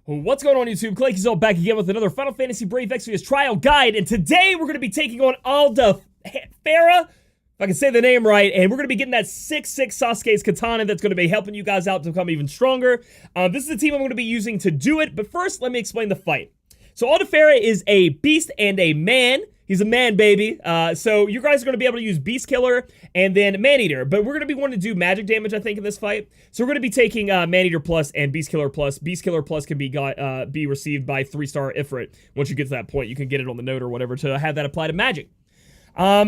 What's going on, YouTube? Claic is all back again with another Final Fantasy Brave Exvius trial guide, and today we're going to be taking on Aldhafera, if I can say the name right, and we're going to be getting that 6/6 Sasuke's Katana that's going to be helping you guys out to become even stronger. This is the team I'm going to be using to do it, but first, let me explain the fight. So Aldhafera is a beast and a man. He's a man, baby. So you guys are going to be able to use Beast Killer and then Man-Eater. But we're going to be wanting to do magic damage, I think, in this fight. So we're going to be taking Man-Eater Plus and Beast Killer Plus. Beast Killer Plus can be received by 3-star Ifrit. Once you get to that point, you can get it on the note or whatever to have that apply to magic.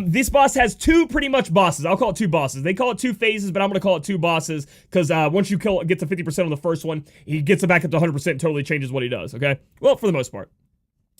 This boss has two pretty much bosses. I'll call it two bosses. They call it two phases, but I'm going to call it two bosses because once you get to 50% on the first one, he gets it back up to 100% and totally changes what he does, okay? Well, for the most part.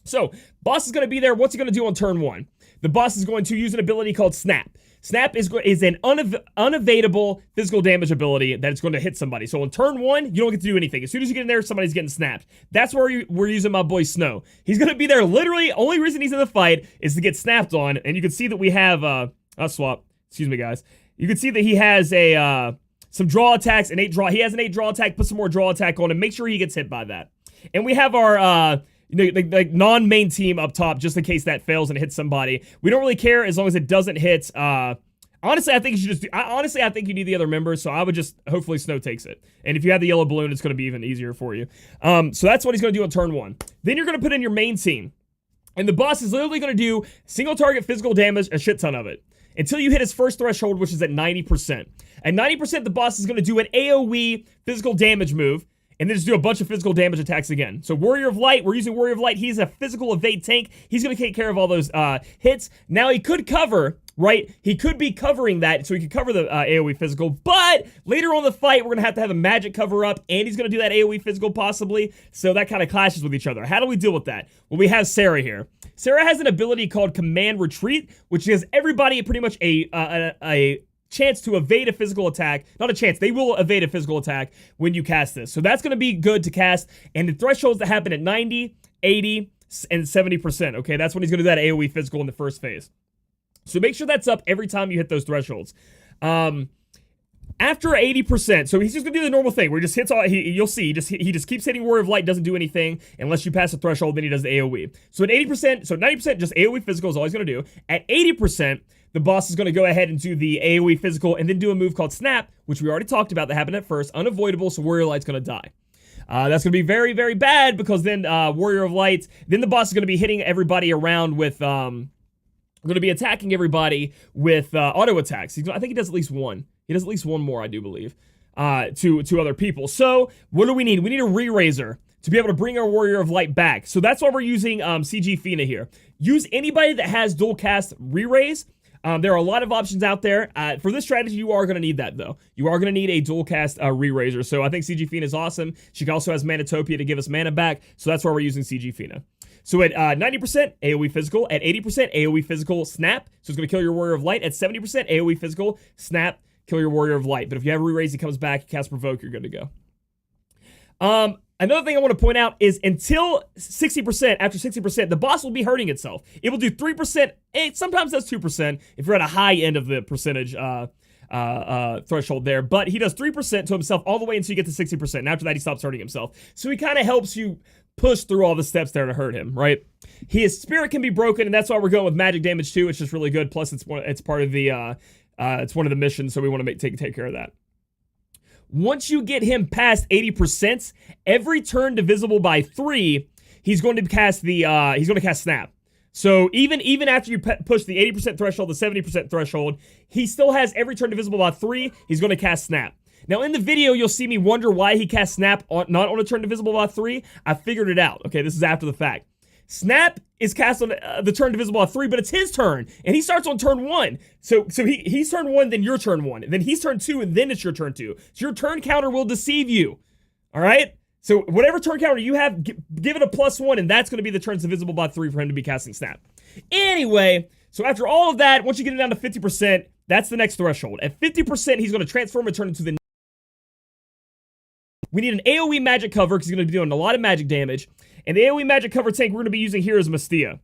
So, boss is going to be there. What's he going to do on turn one? The boss is going to use an ability called Snap. Snap is an unevadable physical damage ability that it's going to hit somebody. So on turn one, you don't get to do anything. As soon as you get in there, somebody's getting snapped. That's where we're using my boy Snow. He's going to be there literally. Only reason he's in the fight is to get snapped on. And you can see that we have, I'll swap. Excuse me, guys. You can see that he has some draw attacks, he has an 8 draw attack. Put some more draw attack on him. Make sure he gets hit by that. And we have our, like non-main team up top, just in case that fails and hits somebody. We don't really care as long as it doesn't hit. Honestly, I think you should just do. Honestly, I think you need the other members, so I would just hopefully Snow takes it. And if you have the yellow balloon, it's going to be even easier for you. So that's what he's going to do on turn one. Then you're going to put in your main team, and the boss is literally going to do single target physical damage, a shit ton of it, until you hit his first threshold, which is at 90%. At 90%, the boss is going to do an AoE physical damage move. And then just do a bunch of physical damage attacks again. So Warrior of Light, we're using Warrior of Light. He's a physical evade tank. He's going to take care of all those hits. Now he could cover, right? He could be covering that, so he could cover the AoE physical. But later on in the fight, we're going to have a magic cover up, and he's going to do that AoE physical possibly. So that kind of clashes with each other. How do we deal with that? Well, we have Sarah here. Sarah has an ability called Command Retreat, which gives everybody pretty much a chance to evade a physical attack. Not a chance, they will evade a physical attack when you cast this. So that's going to be good to cast. And the thresholds that happen at 90, 80, and 70%. Okay, that's when he's going to do that AoE physical in the first phase. So make sure that's up every time you hit those thresholds. After 80%, so he's just gonna do the normal thing where he just hits all. You'll see, he just keeps hitting Warrior of Light, doesn't do anything unless you pass the threshold. Then he does the AoE. So at 80%, so 90% just AoE physical is all he's gonna do. At 80%, the boss is gonna go ahead and do the AoE physical and then do a move called Snap, which we already talked about. That happened at first, unavoidable. So Warrior of Light's gonna die. That's gonna be very, very bad because then Warrior of Light, then the boss is gonna be hitting everybody around with going to be attacking everybody with auto attacks. I think he does at least one. He does at least one more, I do believe, to other people. So what do we need? We need a Re-Raiser to be able to bring our Warrior of Light back. So that's why we're using CG Fina here. Use anybody that has dual cast Re-Raise. There are a lot of options out there. For this strategy, you are going to need that, though. You are going to need a dual cast Re-Raiser. So I think CG Fina is awesome. She also has Manatopia to give us mana back. So that's why we're using CG Fina. So at 90% AoE physical, at 80% AoE physical Snap, so it's going to kill your Warrior of Light. At 70% AoE physical Snap, kill your Warrior of Light. But if you have Re-Raise, he comes back, cast Provoke, you're good to go. Another thing I want to point out is until 60%, after 60%, the boss will be hurting itself. It will do 3%, it sometimes does 2% if you're at a high end of the percentage threshold there. But he does 3% to himself all the way until you get to 60%. And after that, he stops hurting himself. So he kind of helps you push through all the steps there to hurt him, right? His spirit can be broken, and that's why we're going with magic damage too. It's just really good. Plus, it's part of the it's one of the missions, so we want to take care of that. Once you get him past 80%, every turn divisible by 3, he's going to cast Snap. So even after you push the 80% threshold, the 70% threshold, he still has every turn divisible by 3. He's going to cast Snap. Now, in the video, you'll see me wonder why he casts Snap not on a turn divisible by 3. I figured it out. Okay, this is after the fact. Snap is cast on the turn divisible by 3, but it's his turn, and he starts on turn 1. So he's turn 1, then your turn 1. And then he's turn 2, and then it's your turn 2. So your turn counter will deceive you. All right? So whatever turn counter you have, give it a +1, and that's going to be the turns divisible by 3 for him to be casting Snap. Anyway, so after all of that, once you get it down to 50%, that's the next threshold. At 50%, he's going to transform and turn into the... We need an AoE magic cover because he's going to be doing a lot of magic damage. And the AoE magic cover tank we're going to be using here is Mestia.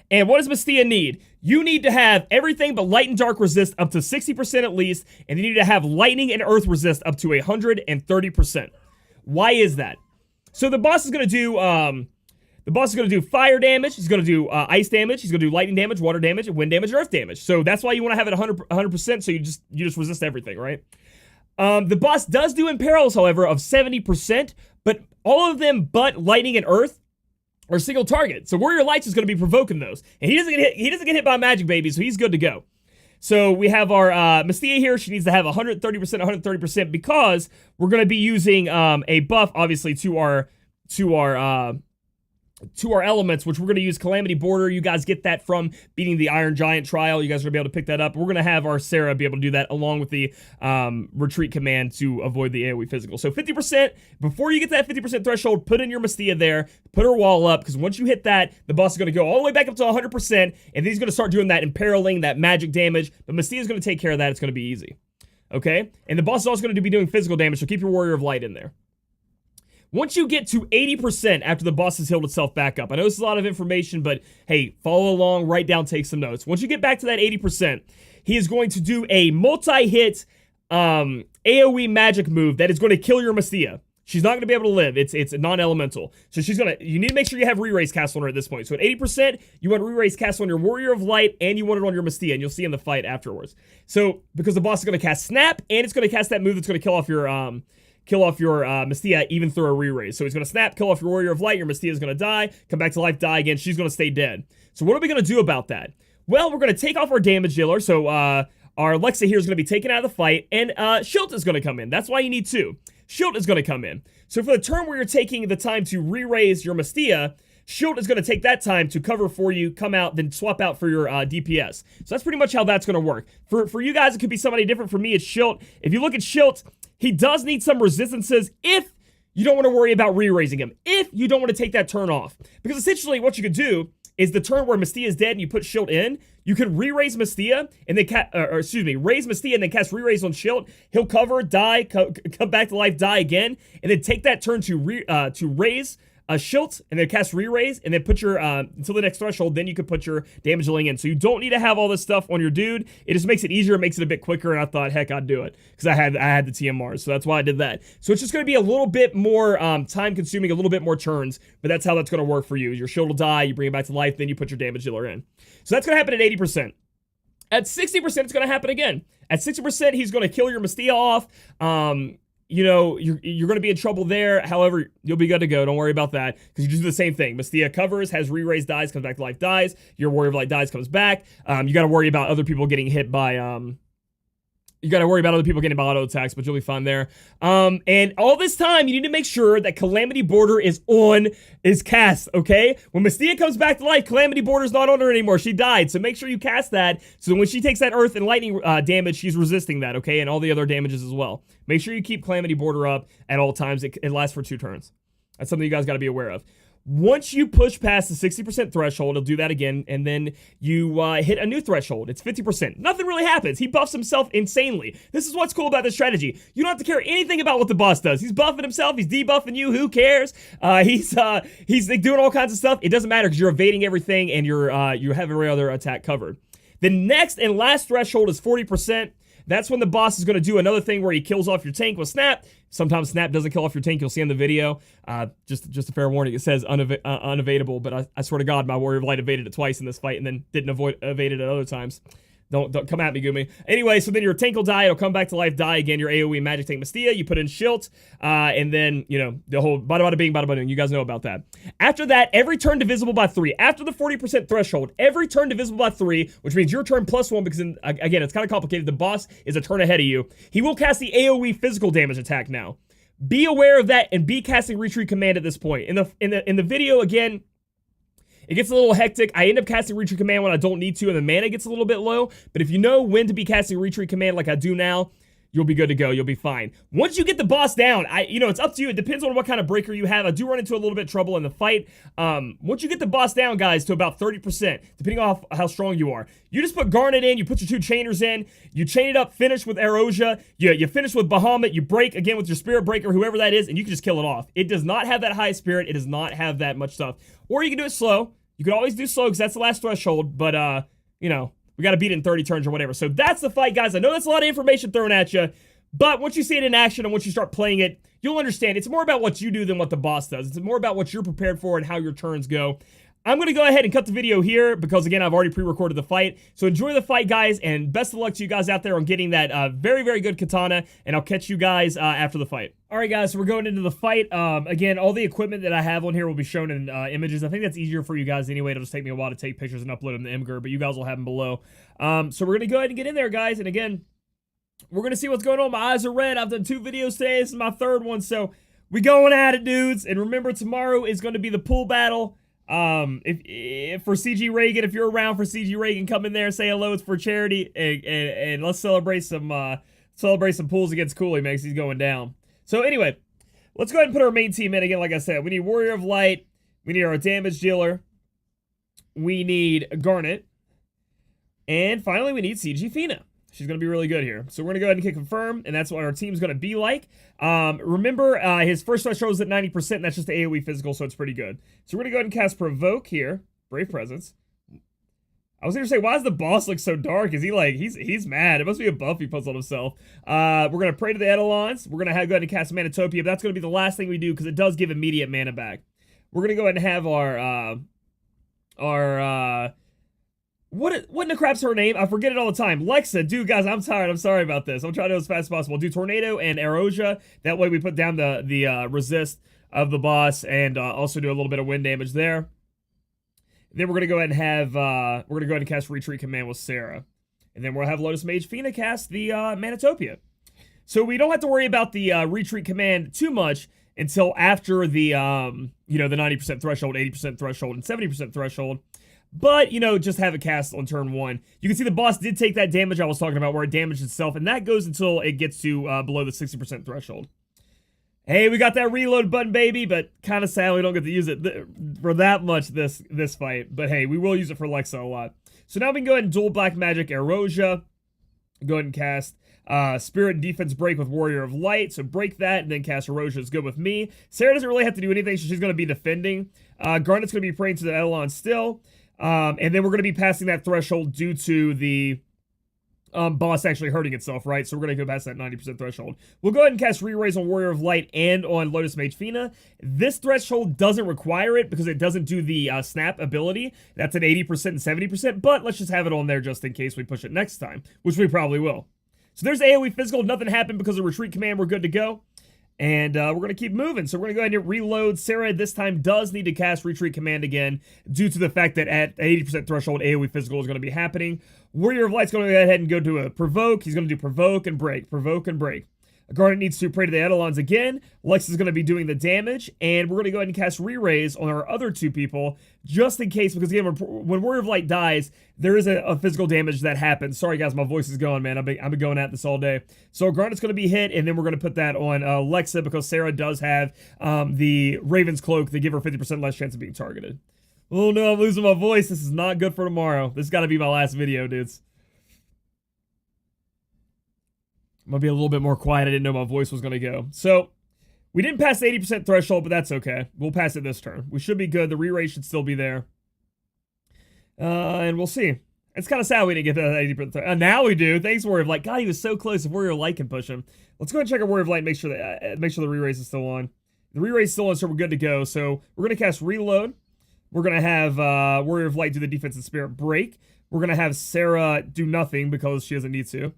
And what does Mestia need? You need to have everything but light and dark resist up to 60% at least. And you need to have lightning and earth resist up to 130%. Why is that? So the boss is gonna do fire damage. He's gonna do ice damage. He's gonna do lightning damage, water damage, and wind damage, and earth damage. So that's why you want to have it 100%. So you just resist everything, right? The boss does do imperils, however, of 70%, but all of them but lightning and earth are single target. So Warrior Lights is going to be provoking those, and he doesn't get hit by Magic Baby, so he's good to go. So we have our Mystia here. She needs to have 130%, because we're going to be using a buff, obviously, to our elements, which we're going to use Calamity Border. You guys get that from beating the Iron Giant trial. You guys are going to be able to pick that up. We're going to have our Sarah be able to do that along with the retreat command to avoid the AoE physical. So 50%, before you get that 50% threshold, put in your Mystia there, put her wall up, because once you hit that, the boss is going to go all the way back up to 100%, and then he's going to start doing that imperiling, that magic damage, but Mystia is going to take care of that. It's going to be easy. Okay? And the boss is also going to be doing physical damage, so keep your Warrior of Light in there. Once you get to 80% after the boss has healed itself back up, I know this is a lot of information, but hey, follow along, write down, take some notes. Once you get back to that 80%, he is going to do a multi-hit AoE magic move that is going to kill your Mystia. She's not going to be able to live. It's non-elemental. So you need to make sure you have re-raise cast on her at this point. So at 80%, you want re-raise cast on your Warrior of Light, and you want it on your Mystia, and you'll see in the fight afterwards. So, because the boss is going to cast Snap, and it's going to cast that move that's going to kill off your Mystia even through a re-raise. So he's going to snap, kill off your Warrior of Light, your Mystia is going to die, come back to life, die again, she's going to stay dead. So what are we going to do about that? Well, we're going to take off our damage dealer, so our Lexa here is going to be taken out of the fight, and Shilt is going to come in. That's why you need two. Shilt is going to come in. So for the turn where you're taking the time to re-raise your Mystia, Shield is going to take that time to cover for you, come out, then swap out for your DPS. So that's pretty much how that's going to work. For you guys, it could be somebody different. For me, it's Shield. If you look at Shield, he does need some resistances if you don't want to worry about re-raising him, if you don't want to take that turn off. Because essentially what you could do is the turn where Mystia is dead and you put Shield in, you could re-raise Mystia and then raise Mystia and then cast re-raise on Shield. He'll cover, die, come back to life, die again, and then take that turn to raise a Shield and then cast re-raise and then put your until the next threshold. Then you could put your damage dealing in. So you don't need to have all this stuff on your dude. It just makes it easier. It makes it a bit quicker. And I thought, heck, I'd do it because I had the TMRs. So that's why I did that. So it's just going to be a little bit more time consuming, a little bit more turns. But that's how that's going to work for you. Your Shield will die. You bring it back to life. Then you put your damage dealer in. So that's going to happen at 80%. At 60%, it's going to happen again. At 60%, he's going to kill your Mystia off. You know, you're going to be in trouble there. However, you'll be good to go. Don't worry about that because you just do the same thing. Mystia covers, has re-raise, dies, comes back to life, dies. Your Warrior of Light dies, comes back. You got to worry about other people getting hit by auto attacks, but you'll be fine there. And all this time, you need to make sure that Calamity Border is cast, okay? When Mystia comes back to life, Calamity Border's not on her anymore. She died, so make sure you cast that, so when she takes that earth and lightning damage, she's resisting that, okay? And all the other damages as well. Make sure you keep Calamity Border up at all times. It lasts for 2 turns. That's something you guys got to be aware of. Once you push past the 60% threshold, he'll do that again, and then you hit a new threshold. It's 50%. Nothing really happens. He buffs himself insanely. This is what's cool about this strategy. You don't have to care anything about what the boss does. He's buffing himself. He's debuffing you. Who cares? He's like, doing all kinds of stuff. It doesn't matter because you're evading everything, and you have every other attack covered. The next and last threshold is 40%. That's when the boss is going to do another thing where he kills off your tank with Snap. Sometimes Snap doesn't kill off your tank. You'll see in the video. Just a fair warning. It says unevadable, but I swear to God, my Warrior of Light evaded it twice in this fight and then didn't evade it at other times. Don't come at me, Gumi. Anyway, so then your tank will die. It'll come back to life, die again. Your AoE magic tank Mystia. You put in Shield, and then, you know, the whole bada bada bing, bada bada bing. You guys know about that. After that, every turn divisible by 3. After the 40% threshold, every turn divisible by 3, which means your turn plus 1, because, again, it's kind of complicated. The boss is a turn ahead of you. He will cast the AoE physical damage attack now. Be aware of that and be casting Retreat Command at this point. In the video, again, it gets a little hectic. I end up casting Retreat Command when I don't need to, and the mana gets a little bit low. But if you know when to be casting Retreat Command like I do now, you'll be good to go. You'll be fine. Once you get the boss down, it's up to you. It depends on what kind of breaker you have. I do run into a little bit of trouble in the fight. Once you get the boss down, guys, to about 30%, depending on how strong you are, you just put Garnet in, you put your 2 chainers in, you chain it up, finish with Erosia, you finish with Bahamut, you break again with your Spirit Breaker, whoever that is, and you can just kill it off. It does not have that high spirit. It does not have that much stuff. Or you can do it slow. You can always do slow because that's the last threshold, but, we got to beat it in 30 turns or whatever. So that's the fight, guys. I know that's a lot of information thrown at you, But once you see it in action and once you start playing it, you'll understand it's more about what you do than what the boss does. It's more about what you're prepared for and how your turns go. I'm going to go ahead and cut the video here because, again, I've already pre-recorded the fight. So enjoy the fight, guys, and best of luck to you guys out there on getting that very, very good katana, and I'll catch you guys after the fight. All right, guys, so we're going into the fight. Again, all the equipment that I have on here will be shown in images. I think that's easier for you guys anyway. It'll just take me a while to take pictures and upload them to Imgur, but you guys will have them below. So we're going to go ahead and get in there, guys, and again, we're going to see what's going on. My eyes are red. I've done 2 videos today. This is my 3rd one, so we going at it, dudes. And remember, tomorrow is going to be the pool battle. If for CG Reagan, if you're around for CG Reagan, come in there and say hello. It's for charity, and let's celebrate some pools against Cooley, man, 'cause he's going down. So anyway, let's go ahead and put our main team in again. Like I said, we need Warrior of Light, we need our damage dealer, we need Garnet, and finally we need CG Fina. She's going to be really good here. So we're going to go ahead and hit confirm, and that's what our team's going to be like. Remember, his first threshold is at 90%, and that's just the AoE physical, so it's pretty good. So we're going to go ahead and cast Provoke here. Brave Presence. I was going to say, why does the boss look so dark? Is he like, he's mad. It must be a buff he puts on himself. We're going to pray to the Eidolons. We're going to go ahead and cast Manatopia, but that's going to be the last thing we do, because it does give immediate mana back. We're going to go ahead and have what in the crap's her name? I forget it all the time. Lexa, dude, guys, I'm tired. I'm sorry about this. I'm trying to do as fast as possible. Do Tornado and Erosia. That way we put down the resist of the boss and also do a little bit of wind damage there. Then we're gonna go ahead and have we're gonna go ahead and cast Retreat Command with Sarah, and then we'll have Lotus Mage Fina cast the Manatopia. So we don't have to worry about the Retreat Command too much until after the you know, the 90% threshold, 80% threshold, and 70% threshold. But, you know, just have it cast on turn 1. You can see the boss did take that damage I was talking about, where it damaged itself, and that goes until it gets to below the 60% threshold. Hey, we got that reload button, baby, but kind of sad we don't get to use it for that much this fight. But hey, we will use it for Lexa a lot. So now we can go ahead and dual Black Magic Erosia. Go ahead and cast Spirit and Defense Break with Warrior of Light. So break that, and then cast Erosia is good with me. Sarah doesn't really have to do anything, so she's going to be defending. Garnet's going to be praying to the Eidolon still. And then we're going to be passing that threshold due to the boss actually hurting itself, right? So we're going to go past that 90% threshold. We'll go ahead and cast Re-Raise on Warrior of Light and on Lotus Mage Fina. This threshold doesn't require it because it doesn't do the snap ability. That's at 80% and 70%, but let's just have it on there just in case we push it next time, which we probably will. So there's AoE physical. Nothing happened because of Retreat Command. We're good to go. And we're going to keep moving. So we're going to go ahead and reload. Sarah this time does need to cast Retreat Command again due to the fact that at 80% threshold, AoE physical is going to be happening. Warrior of Light's going to go ahead and go to a Provoke. He's going to do Provoke and Break. Provoke and Break. Garnet needs to pray to the Eidolons again. Lex is going to be doing the damage, and we're going to go ahead and cast Re-Raise on our other 2 people, just in case, because again, when Warrior of Light dies, there is a physical damage that happens. Sorry guys, my voice is going, man. I've been going at this all day. So Garnet's going to be hit, and then we're going to put that on Lexa, because Sarah does have the Raven's Cloak that give her 50% less chance of being targeted. Oh no, I'm losing my voice. This is not good for tomorrow. This has got to be my last video, dudes. I'm going to be a little bit more quiet. I didn't know my voice was going to go. So, we didn't pass the 80% threshold, but that's okay. We'll pass it this turn. We should be good. The re-raise should still be there. And we'll see. It's kind of sad we didn't get that 80%. Now we do. Thanks, Warrior of Light. God, he was so close. If Warrior of Light can push him. Let's go ahead and check our Warrior of Light and make sure the re-raise is still on. The re-raise is still on, so we're good to go. So, we're going to cast Reload. We're going to have Warrior of Light do the Defense and Spirit Break. We're going to have Sarah do nothing because she doesn't need to.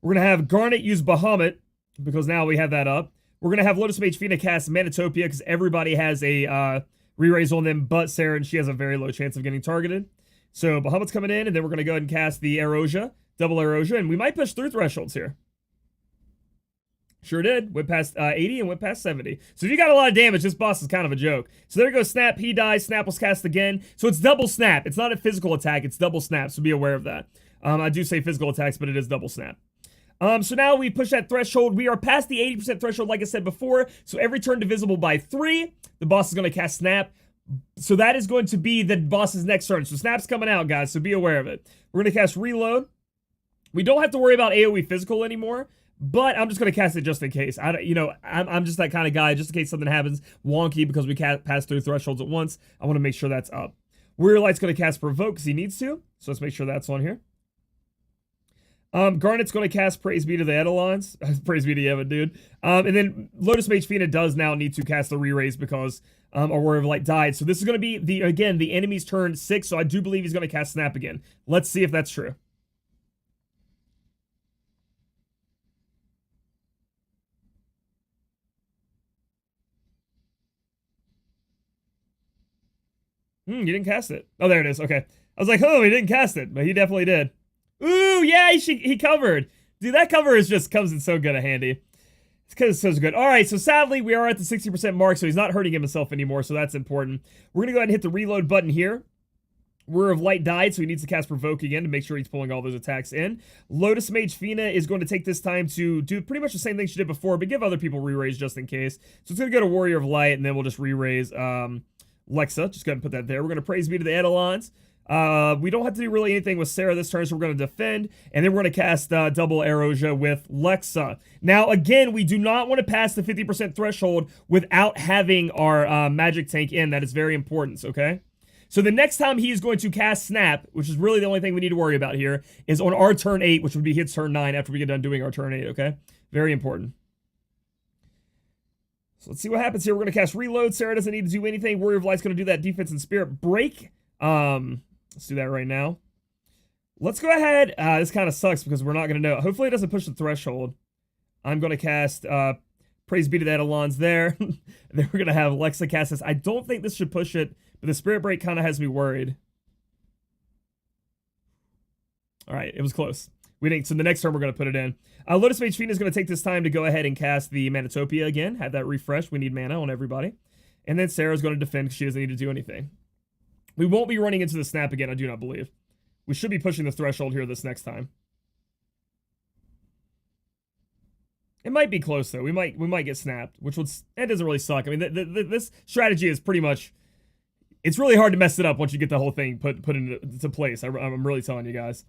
We're going to have Garnet use Bahamut, because now we have that up. We're going to have Lotus Mage Fina cast Manatopia, because everybody has a re-raise on them but Sarah, and she has a very low chance of getting targeted. So Bahamut's coming in, and then we're going to go ahead and cast the Erosia, double Erosia, and we might push through thresholds here. Sure did. Went past 80 and went past 70. So if you got a lot of damage, this boss is kind of a joke. So there goes Snap. He dies. Snap was cast again. So it's double Snap. It's not a physical attack. It's double Snap, so be aware of that. I do say physical attacks, but it is double Snap. So now we push that threshold. We are past the 80% threshold, like I said before. So every turn divisible by 3, the boss is going to cast Snap. So that is going to be the boss's next turn. So Snap's coming out, guys, so be aware of it. We're going to cast Reload. We don't have to worry about AoE physical anymore, but I'm just going to cast it just in case. I'm just that kind of guy, just in case something happens wonky because we can't pass through thresholds at once. I want to make sure that's up. Warrior Light's going to cast Provoke because he needs to. So let's make sure that's on here. Garnet's going to cast Praise Be to the Eidolons. Praise be to Yeva, dude. And then Lotus Mage Fina does now need to cast the re-raise because our Warrior of Light died. So this is going to be, the enemy's turn 6, so I do believe he's going to cast Snap again. Let's see if that's true. You didn't cast it. Oh, there it is. Okay. I was like, oh, he didn't cast it, but he definitely did. Ooh, yeah, he covered. Dude, that cover comes in so good a handy. It's because it's so good. All right, so sadly, we are at the 60% mark, so he's not hurting himself anymore, so that's important. We're going to go ahead and hit the reload button here. Warrior of Light died, so he needs to cast Provoke again to make sure he's pulling all those attacks in. Lotus Mage Fina is going to take this time to do pretty much the same thing she did before, but give other people re-raise just in case. So it's going to go to Warrior of Light, and then we'll just re-raise Lexa. Just go ahead and put that there. We're going to Praise Be to the Eidolons. We don't have to do really anything with Sarah this turn, so we're going to defend, and then we're going to cast double Erosia with Lexa. Now, again, we do not want to pass the 50% threshold without having our magic tank in. That is very important, okay? So the next time he is going to cast Snap, which is really the only thing we need to worry about here, is on our turn 8, which would be his turn 9 after we get done doing our turn 8, okay? Very important. So let's see what happens here. We're going to cast Reload. Sarah doesn't need to do anything. Warrior of Light's going to do that Defense and Spirit Break. Let's do that right now. Let's go ahead. This kind of sucks because we're not going to know. Hopefully it doesn't push the threshold. I'm going to cast Praise Be to the Eidolons there. And then we're going to have Lexa cast this. I don't think this should push it, but the Spirit Break kind of has me worried. All right, it was close. We didn't. So the next turn we're going to put it in. Lotus Mage Fiend is going to take this time to go ahead and cast the Manatopia again. Have that refresh. We need mana on everybody. And then Sarah's going to defend because she doesn't need to do anything. We won't be running into the Snap again, I do not believe. We should be pushing the threshold here this next time. It might be close though. We might get snapped, which would, that doesn't really suck. I mean, this strategy is pretty much, it's really hard to mess it up once you get the whole thing put into place. I'm really telling you guys.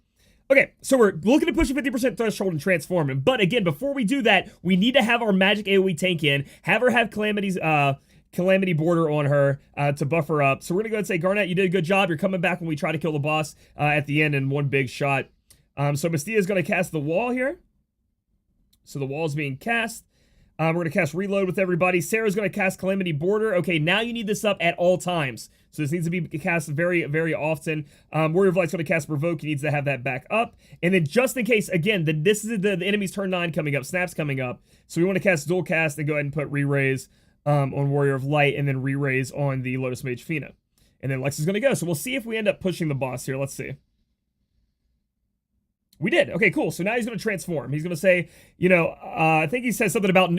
Okay, so we're looking to push a 50% threshold and transform him. But again, before we do that, we need to have our magic AoE tank in, have her have Calamity Border on her to buff her up. So we're going to go ahead and say, Garnet, you did a good job. You're coming back when we try to kill the boss at the end in one big shot. So Mystia is going to cast the wall here. So the wall is being cast. We're going to cast Reload with everybody. Sarah's going to cast Calamity Border. Okay, now you need this up at all times. So this needs to be cast very, very often. Warrior of Light's going to cast Provoke. He needs to have that back up. And then just in case, again, this is the enemy's turn 9 coming up. Snap's coming up. So we want to cast Dual Cast and go ahead and put Re-Raise on Warrior of Light and then Re-Raise on the Lotus Mage Fina. And then Lex is going to go. So we'll see if we end up pushing the boss here. Let's see. We did. Okay, cool. So now he's going to transform. He's going to say, you know, I think he says something about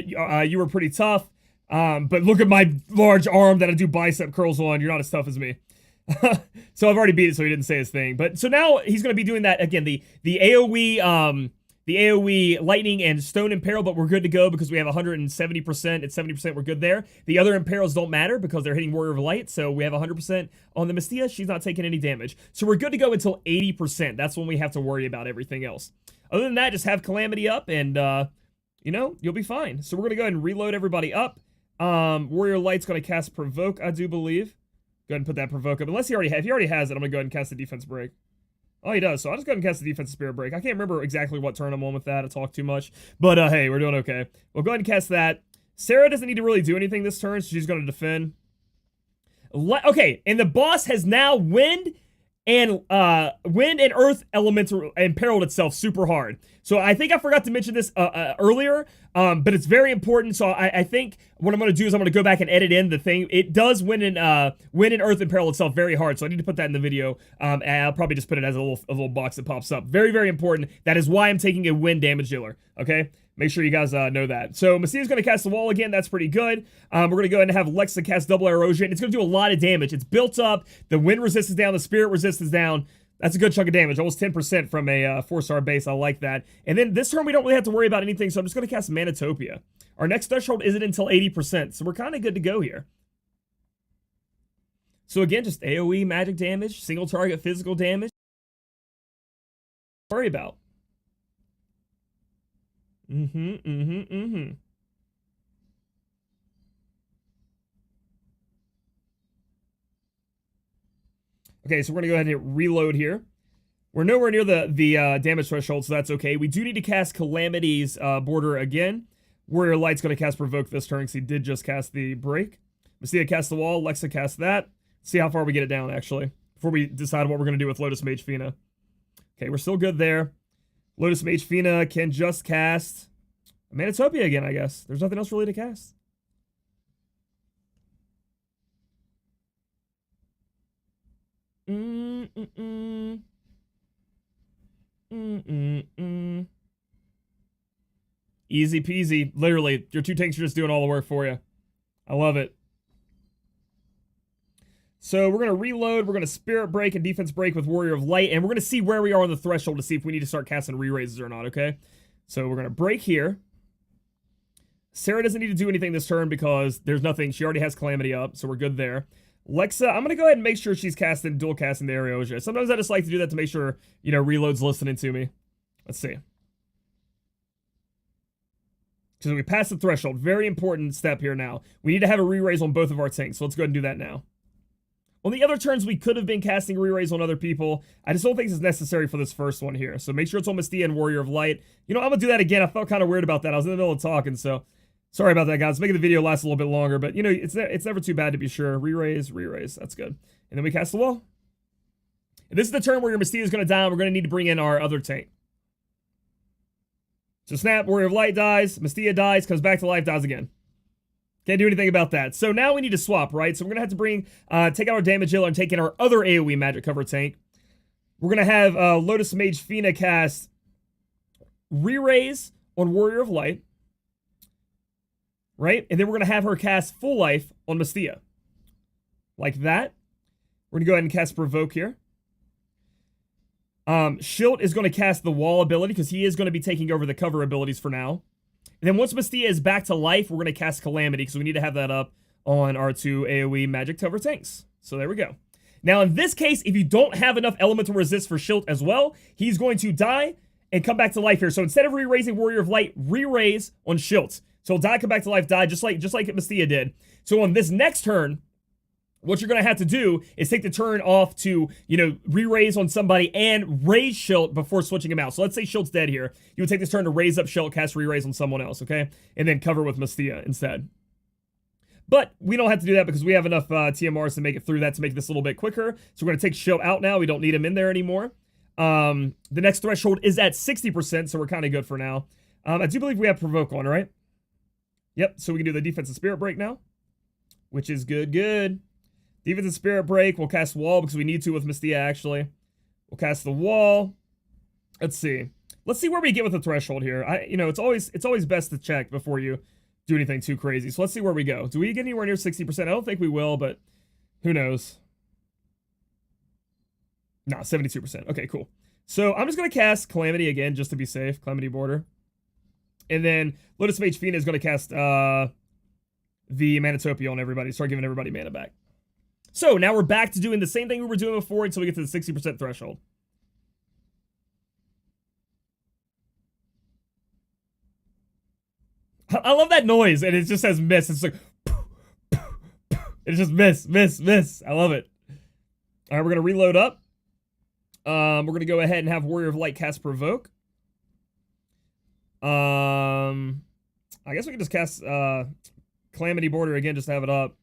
you were pretty tough, but look at my large arm that I do bicep curls on. You're not as tough as me. So I've already beat it, so he didn't say his thing. But so now he's going to be doing that again. The AoE lightning and stone imperil, but we're good to go because we have 170%. It's 70%. We're good there. The other imperils don't matter because they're hitting Warrior of Light, so we have 100% on the Mystia. She's not taking any damage. So we're good to go until 80%. That's when we have to worry about everything else. Other than that, just have Calamity up and, you know, you'll be fine. So we're going to go ahead and reload everybody up. Warrior Light's going to cast Provoke, I do believe. Go ahead and put that Provoke up. Unless he already has, if he already has it, I'm going to go ahead and cast the Defense Break. Oh, he does. So I'll just go ahead and cast the Defensive Spirit Break. I can't remember exactly what turn I'm on with that. I talk too much. But, hey, we're doing okay. We'll go ahead and cast that. Sarah doesn't need to really do anything this turn, so she's going to defend. Okay, and the boss has now wind and earth elemental imperiled itself super hard. So I think I forgot to mention this earlier, but it's very important. So I think what I'm going to do is I'm going to go back and edit in the thing. It does wind and earth imperil itself very hard. So I need to put that in the video. And I'll probably just put it as a little box that pops up. Very, very important. That is why I'm taking a wind damage dealer. Okay. Make sure you guys know that. So Mystia's going to cast the wall again. That's pretty good. We're going to go ahead and have Lexa cast double erosion. It's going to do a lot of damage. It's built up. The wind resist is down. The spirit resist is down. That's a good chunk of damage. Almost 10% from a 4-star base. I like that. And then this turn, we don't really have to worry about anything. So I'm just going to cast Manatopia. Our next threshold isn't until 80%. So we're kind of good to go here. So again, just AoE magic damage. Single target physical damage. Worry about. Okay, so we're going to go ahead and hit reload here. We're nowhere near the damage threshold, so that's okay. We do need to cast Calamity's border again. Warrior Light's going to cast Provoke this turn because he did just cast the break. Mestia casts the wall. Lexa casts that. See how far we get it down, actually, before we decide what we're going to do with Lotus Mage Fina. Okay, we're still good there. Lotus Mage Fina can just cast Manitopia again, I guess. There's nothing else really to cast. Easy peasy. Literally, your 2 tanks are just doing all the work for you. I love it. So we're going to reload. We're going to Spirit Break and Defense Break with Warrior of Light. And we're going to see where we are on the threshold to see if we need to start casting re-raises or not, okay? So we're going to break here. Sarah doesn't need to do anything this turn because there's nothing. She already has Calamity up, so we're good there. Lexa, I'm going to go ahead and make sure she's dual casting the Ariosia. Sometimes I just like to do that to make sure, you know, Reload's listening to me. Let's see. So we passed the threshold. Very important step here now. We need to have a re-raise on both of our tanks, so let's go ahead and do that now. On the other turns, we could have been casting re-raise on other people. I just don't think it's necessary for this first one here. So make sure it's on Mestia and Warrior of Light. You know, I'm going to do that again. I felt kind of weird about that. I was in the middle of talking, so sorry about that, guys. Making the video last a little bit longer, but, you know, it's never too bad to be sure. Re-raise, re-raise. That's good. And then we cast the wall. And this is the turn where your Mestia is going to die, and we're going to need to bring in our other tank. So snap, Warrior of Light dies, Mestia dies, comes back to life, dies again. Can't do anything about that. So now we need to swap, right? So we're going to have to take out our damage healer and take in our other AoE magic cover tank. We're going to have Lotus Mage Fina cast Re-Raise on Warrior of Light. Right? And then we're going to have her cast Full Life on Mestia. Like that. We're going to go ahead and cast Provoke here. Schilt is going to cast the Wall ability because he is going to be taking over the cover abilities for now. And then once Mestia is back to life, we're going to cast Calamity because we need to have that up on our 2 AoE magic cover tanks. So there we go. Now in this case, if you don't have enough elemental resist for Schilt as well, he's going to die and come back to life here. So instead of re-raising Warrior of Light, re-raise on Schilt. So he'll die, come back to life, die, just like Mestia did. So on this next turn, what you're going to have to do is take the turn off to, you know, re-raise on somebody and raise Schilt before switching him out. So let's say Schilt's dead here. You would take this turn to raise up Schilt, cast re-raise on someone else, okay? And then cover with Mestia instead. But we don't have to do that because we have enough TMRs to make it through that to make this a little bit quicker. So we're going to take Schilt out now. We don't need him in there anymore. The next threshold is at 60%, so we're kind of good for now. I do believe we have Provoke on, right? Yep, so we can do the Defensive Spirit Break now, which is good. Defensive Spirit Break, we'll cast Wall because we need to with Mestia, actually. We'll cast the Wall. Let's see. Let's see where we get with the threshold here. You know, it's always best to check before you do anything too crazy. So let's see where we go. Do we get anywhere near 60%? I don't think we will, but who knows? Nah, 72%. Okay, cool. So I'm just going to cast Calamity again just to be safe. Calamity Border. And then Lotus Mage Fina is going to cast the Manitopia on everybody. Start giving everybody mana back. So now we're back to doing the same thing we were doing before until we get to the 60% threshold. I love that noise, and it just says miss. It's like, it's just miss. I love it. All right, we're going to reload up. We're going to go ahead and have Warrior of Light cast Provoke. I guess we can just cast Calamity Border again just to have it up.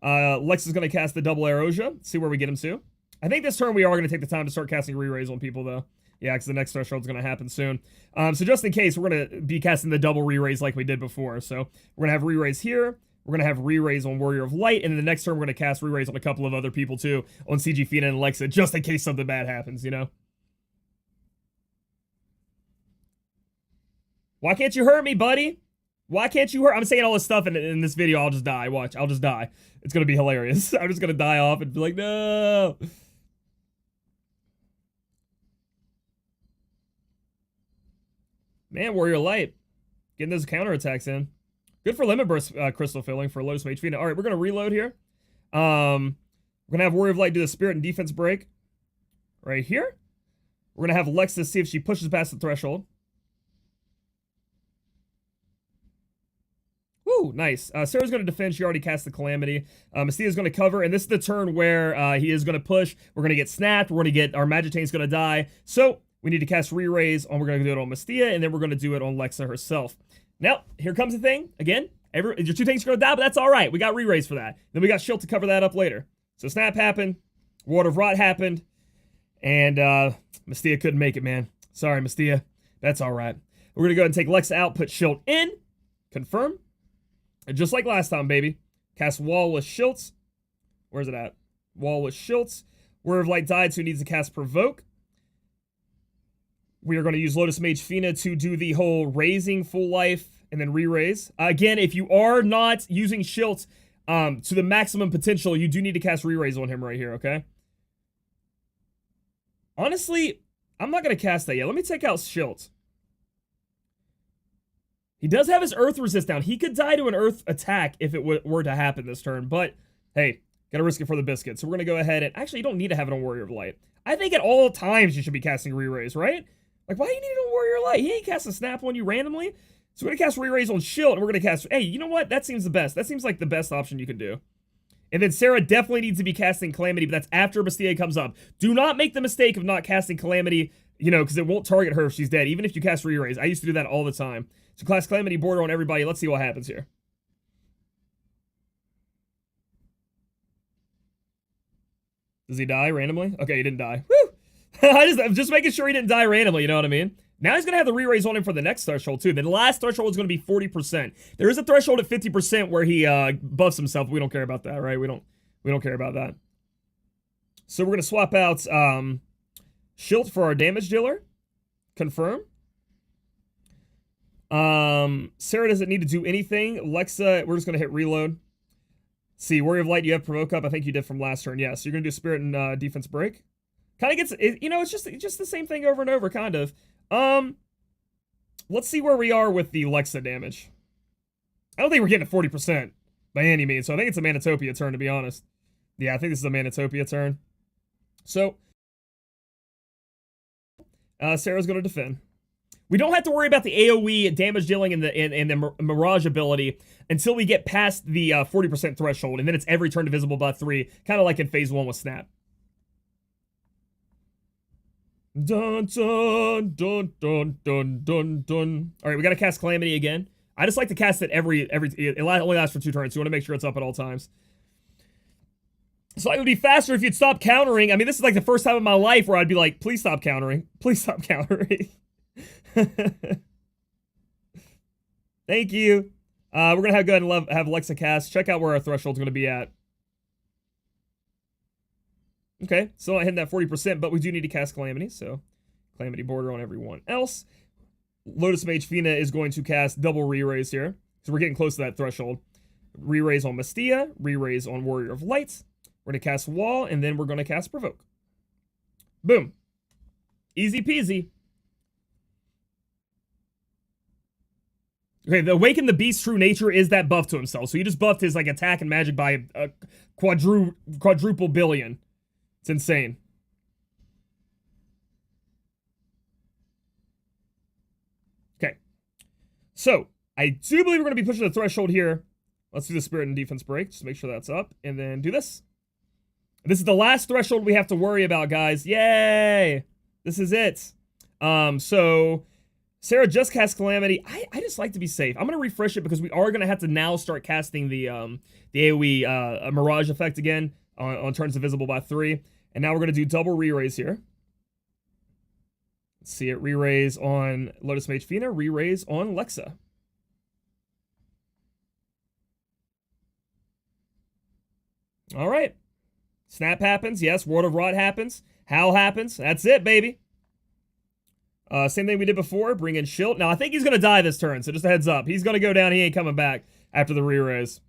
Lex is going to cast the double Ariosia. See where we get him to. I think this turn we are going to take the time to start casting re-raise on people, though. Yeah, because the next threshold is going to happen soon. So just in case, we're going to be casting the double re-raise like we did before. So we're going to have re-raise here. We're going to have re-raise on Warrior of Light. And then the next turn, we're going to cast re-raise on a couple of other people, too. On CG Fina and Lexa, just in case something bad happens, you know? Why can't you hurt me, buddy? Why can't you hurt? I'm saying all this stuff in this video. I'll just die. Watch. I'll just die. It's going to be hilarious. I'm just going to die off and be like, no. Man, Warrior Light. Getting those counterattacks in. Good for Limit Burst crystal filling for Lotus Mage Fina. All right, we're going to reload here. We're going to have Warrior of Light do the Spirit and Defense Break. Right here. We're going to have Lexa see if she pushes past the threshold. Woo, Woo, nice. Sarah's going to defend. She already cast the Calamity. Mystia's going to cover, and this is the turn where he is going to push. We're going to get snapped. We're going to get, our Magitane's going to die. So we need to cast Re-Raise, and we're going to do it on Mystia, and then we're going to do it on Lexa herself. Now, here comes the thing. Again, your 2 things are going to die, but that's all right. We got Re-Raise for that. Then we got Shield to cover that up later. So Snap happened. Ward of Rot happened. And Mystia couldn't make it, man. Sorry, Mystia. That's all right. We're going to go ahead and take Lexa out, put Shield in. Confirm. And just like last time, baby. Cast Wall with Shilts. Where's it at? Wall with Shilts. Word of Light died, so he needs to cast Provoke. We are going to use Lotus Mage Fina to do the whole raising full life and then re-raise. Again, if you are not using Shilts to the maximum potential, you do need to cast re-raise on him right here, okay? Honestly, I'm not going to cast that yet. Let me take out Shilts. He does have his Earth resist down. He could die to an Earth attack if it were to happen this turn, but hey, gotta risk it for the biscuit. So we're gonna go ahead and, actually, you don't need to have it on Warrior of Light. I think at all times you should be casting Re-Raise, right? Like, why do you need it on Warrior of Light? He ain't casting Snap on you randomly. So we're gonna cast Re-Raise on Shield, and we're gonna cast, hey, you know what? That seems the best. That seems like the best option you can do. And then Sarah definitely needs to be casting Calamity, but that's after Mystia comes up. Do not make the mistake of not casting Calamity, you know, because it won't target her if she's dead, even if you cast Re-Raise. I used to do that all the time. So class Calamity border on everybody. Let's see what happens here. Does he die randomly? Okay, he didn't die. Woo! I'm just making sure he didn't die randomly, you know what I mean? Now he's going to have the re-raise on him for the next threshold, too. The last threshold is going to be 40%. There is a threshold at 50% where he buffs himself. We don't care about that, right? We don't care about that. So we're going to swap out Shield for our damage dealer. Confirm. Sarah doesn't need to do anything. Lexa, we're just going to hit reload. See, Warrior of Light, you have Provoke up. I think you did from last turn. Yeah, so you're going to do Spirit and Defense Break. Kind of gets, you know, it's just the same thing over and over, kind of. Let's see where we are with the Lexa damage. I don't think we're getting to 40% by any means, so I think it's a Manatopia turn, to be honest. Yeah, I think this is a Manatopia turn. So, Sarah's going to defend. We don't have to worry about the AoE damage dealing and the Mirage ability until we get past the 40% threshold, and then it's every turn divisible by 3, kind of like in Phase 1 with Snap. Dun, dun, dun, dun, dun, dun, dun. All right, we got to cast Calamity again. I just like to cast it it only lasts for 2 turns, so you want to make sure it's up at all times. So it would be faster if you'd stop countering. I mean, this is like the first time in my life where I'd be like, please stop countering. Please stop countering. Thank you. We're going to go ahead and have Lexa cast. Check out where our threshold's going to be at. Okay, still not hitting that 40%, but we do need to cast Calamity, so Calamity border on everyone else. Lotus Mage Fina is going to cast double re-raise here, so we're getting close to that threshold. Re-raise on Mystia, re-raise on Warrior of Light. We're going to cast Wall, and then we're going to cast Provoke. Boom. Easy peasy. Okay, the Awaken the Beast's true nature is that buff to himself, so he just buffed his like attack and magic by a quadruple billion. It's insane. Okay. So, I do believe we're going to be pushing the threshold here. Let's do the Spirit and Defense Break. Just make sure that's up. And then do this. This is the last threshold we have to worry about, guys. Yay! This is it. So, Sarah just cast Calamity. I just like to be safe. I'm going to refresh it because we are going to have to now start casting the AoE Mirage effect again on turns divisible by 3. And now we're going to do double re-raise here. Let's see it. Re-raise on Lotus Mage Fina. Re-raise on Lexa. All right. Snap happens. Yes. Ward of Rot happens. Howl happens. That's it, baby. Same thing we did before. Bring in Shield. Now, I think he's going to die this turn, so just a heads up. He's going to go down. He ain't coming back after the re-raise.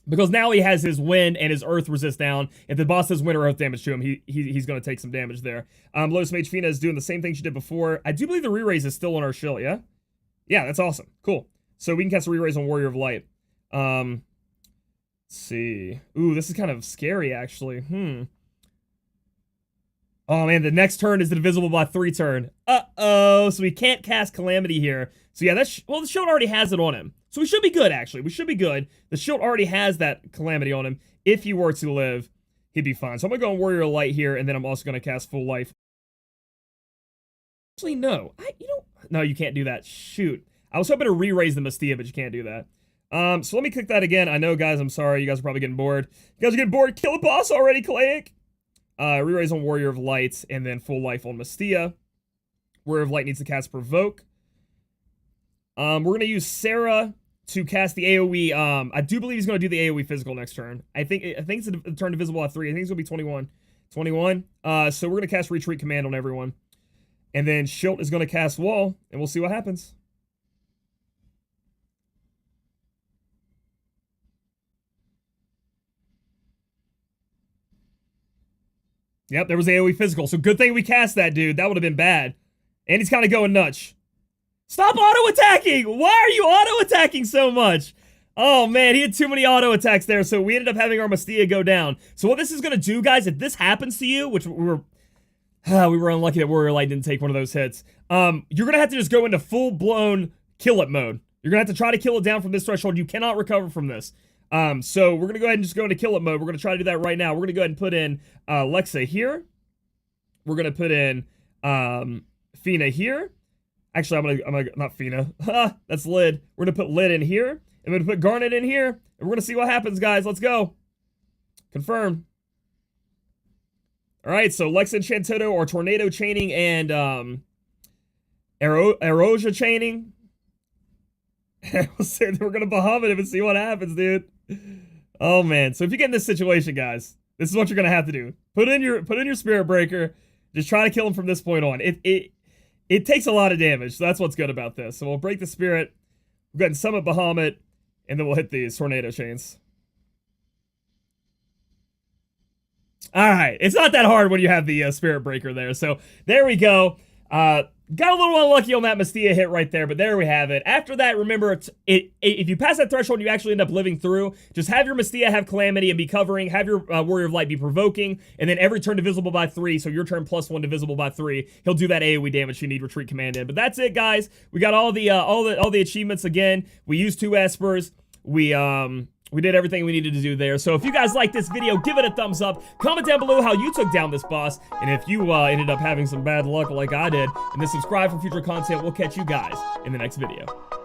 Because now he has his wind and his earth resist down. If the boss does wind or earth damage to him, he's going to take some damage there. Lotus Mage Fina is doing the same thing she did before. I do believe the re-raise is still on our Shield, yeah? Yeah, that's awesome. Cool. So we can cast a re-raise on Warrior of Light. Let's see. Ooh, this is kind of scary, actually. Oh, man, the next turn is the divisible by 3 turn. Uh-oh, so we can't cast Calamity here. So yeah, well, the Shield already has it on him. So we should be good, actually. We should be good. The shield already has that calamity on him. If he were to live, he'd be fine. So I'm going to go on Warrior of Light here, and then I'm also going to cast Full Life. Actually, no. No, you can't do that. Shoot. I was hoping to re-raise the Mystia, but you can't do that. So let me click that again. I know, guys, I'm sorry. You guys are probably getting bored. You guys are getting bored. Kill a boss already, Claic. Re-raise on Warrior of Light, and then Full Life on Mystia. Warrior of Light needs to cast Provoke. We're going to use Sarah to cast the AoE. I do believe he's going to do the AoE physical next turn. I think it's a turn divisible at 3. I think it's going to be 21. 21. So we're going to cast Retreat Command on everyone. And then Schilt is going to cast Wall, and we'll see what happens. Yep, there was AoE physical. So good thing we cast that, dude. That would have been bad. And he's kind of going nuts. Stop auto-attacking! Why are you auto-attacking so much? Oh, man, he had too many auto-attacks there, so we ended up having our Mystia go down. So what this is going to do, guys, if this happens to you, which we were unlucky that Warrior Light didn't take one of those hits, you're going to have to just go into full-blown kill-it mode. You're going to have to try to kill it down from this threshold. You cannot recover from this. So we're going to go ahead and just go into kill-it mode. We're going to try to do that right now. We're going to go ahead and put in Lexa here. We're going to put in Fina here. Actually, I'm gonna not Fina. That's Lid. We're gonna put Lid in here. I'm gonna put Garnet in here, and we're gonna see what happens, guys. Let's go. Confirm. All right, so Lex Enchantodo or Tornado Chaining and Erosia Chaining. We're gonna Bahamut him and see what happens, dude. Oh man. So if you get in this situation, guys, this is what you're gonna have to do. Put in your Spirit Breaker. Just try to kill him from this point on. It takes a lot of damage, so that's what's good about this. So we'll break the Spirit, we'll go ahead and summon Bahamut, and then we'll hit these Tornado Chains. Alright, it's not that hard when you have the Spirit Breaker there. So there we go. Got a little unlucky on that Mystia hit right there, but there we have it. After that, remember, if you pass that threshold and you actually end up living through, just have your Mystia have Calamity and be covering, have your Warrior of Light be provoking, and then every turn divisible by 3, so your turn +1 divisible by 3, he'll do that AoE damage you need Retreat Command in. But that's it, guys. We got all the achievements again. We used 2 Espers. We did everything we needed to do there. So if you guys like this video, give it a thumbs up. Comment down below how you took down this boss. And if you ended up having some bad luck like I did, and then subscribe for future content. We'll catch you guys in the next video.